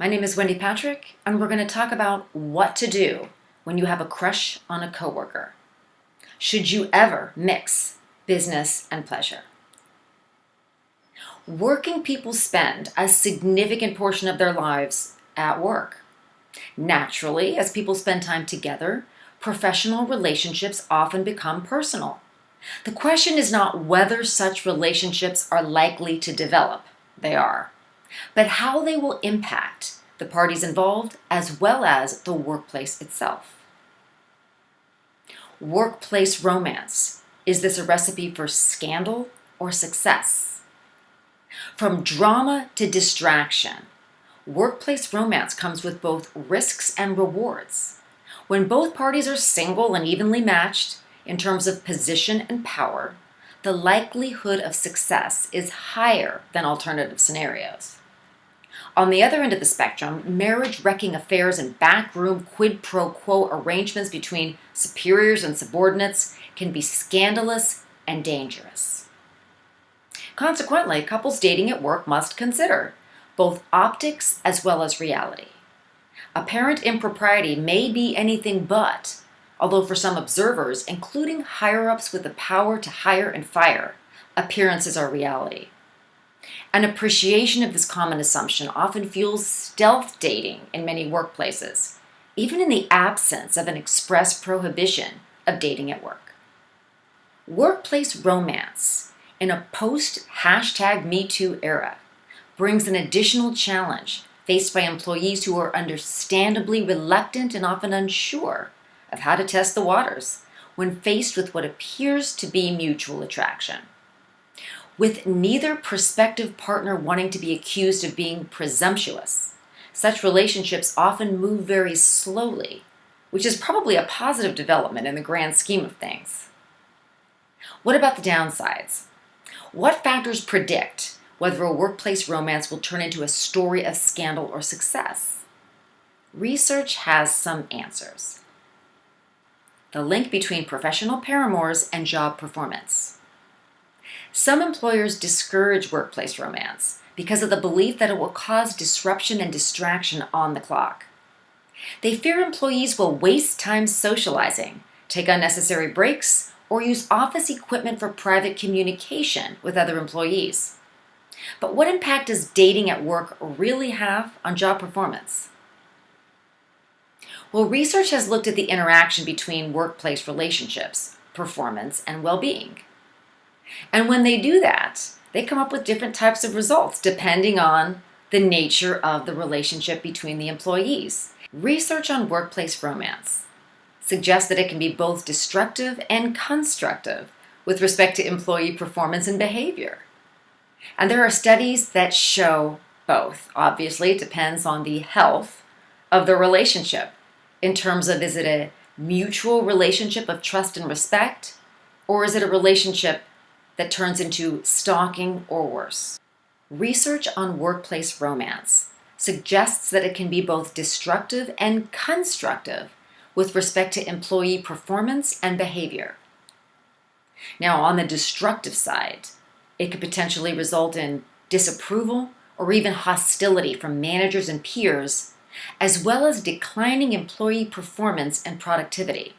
My name is Wendy Patrick, and we're going to talk about what to do when you have a crush on a coworker. Should you ever mix business and pleasure? Working people spend a significant portion of their lives at work. Naturally, as people spend time together, professional relationships often become personal. The question is not whether such relationships are likely to develop. They are. But how they will impact the parties involved as well as the workplace itself. Workplace romance. Is this a recipe for scandal or success? From drama to distraction, workplace romance comes with both risks and rewards. When both parties are single and evenly matched in terms of position and power, the likelihood of success is higher than alternative scenarios. On the other end of the spectrum, marriage-wrecking affairs and backroom quid pro quo arrangements between superiors and subordinates can be scandalous and dangerous. Consequently, couples dating at work must consider both optics as well as reality. Apparent impropriety may be anything but, although for some observers, including higher-ups with the power to hire and fire, appearances are reality. An appreciation of this common assumption often fuels stealth dating in many workplaces, even in the absence of an express prohibition of dating at work. Workplace romance in a post-#MeToo era brings an additional challenge faced by employees who are understandably reluctant and often unsure of how to test the waters when faced with what appears to be mutual attraction. With neither prospective partner wanting to be accused of being presumptuous, such relationships often move very slowly, which is probably a positive development in the grand scheme of things. What about the downsides? What factors predict whether a workplace romance will turn into a story of scandal or success? Research has some answers. The link between professional paramours and job performance. Some employers discourage workplace romance because of the belief that it will cause disruption and distraction on the clock. They fear employees will waste time socializing, take unnecessary breaks, or use office equipment for private communication with other employees. But what impact does dating at work really have on job performance? Well, research has looked at the interaction between workplace relationships, performance, and well-being. And when they do that, they come up with different types of results depending on the nature of the relationship between the employees. Research on workplace romance suggests that it can be both destructive and constructive with respect to employee performance and behavior. And there are studies that show both. Obviously, it depends on the health of the relationship in terms of, is it a mutual relationship of trust and respect, or is it a relationship that turns into stalking or worse? Research on workplace romance suggests that it can be both destructive and constructive with respect to employee performance and behavior. Now, on the destructive side, it could potentially result in disapproval or even hostility from managers and peers, as well as declining employee performance and productivity.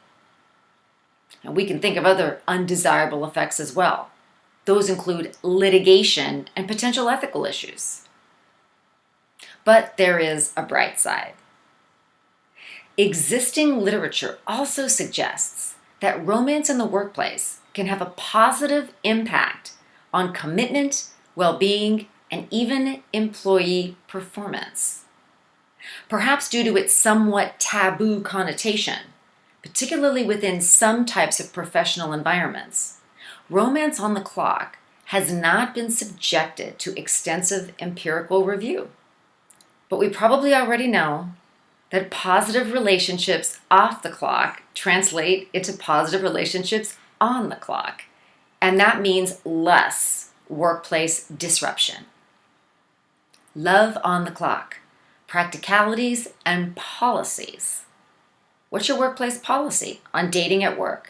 Now, we can think of other undesirable effects as well. Those include litigation and potential ethical issues. But there is a bright side. Existing literature also suggests that romance in the workplace can have a positive impact on commitment, well-being, and even employee performance. Perhaps due to its somewhat taboo connotation, particularly within some types of professional environments, romance on the clock has not been subjected to extensive empirical review. But we probably already know that positive relationships off the clock translate into positive relationships on the clock. And that means less workplace disruption. Love on the clock, practicalities and policies. What's your workplace policy on dating at work?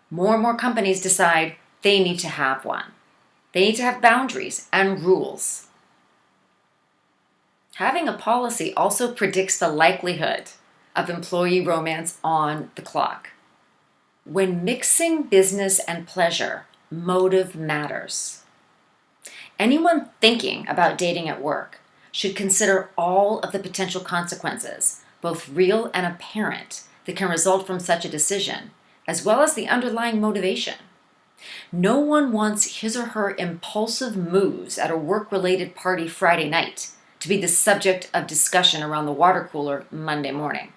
More and more companies decide they need to have one. They need to have boundaries and rules. Having a policy also predicts the likelihood of employee romance on the clock. When mixing business and pleasure, motive matters. Anyone thinking about dating at work should consider all of the potential consequences, both real and apparent, that can result from such a decision, as well as the underlying motivation. No one wants his or her impulsive moves at a work-related party Friday night to be the subject of discussion around the water cooler Monday morning.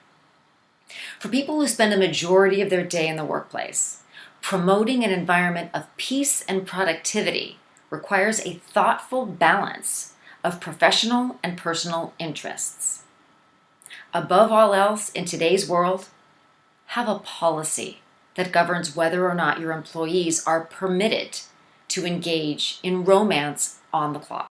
For people who spend a majority of their day in the workplace, promoting an environment of peace and productivity requires a thoughtful balance of professional and personal interests. Above all else, in today's world, have a policy that governs whether or not your employees are permitted to engage in romance on the clock.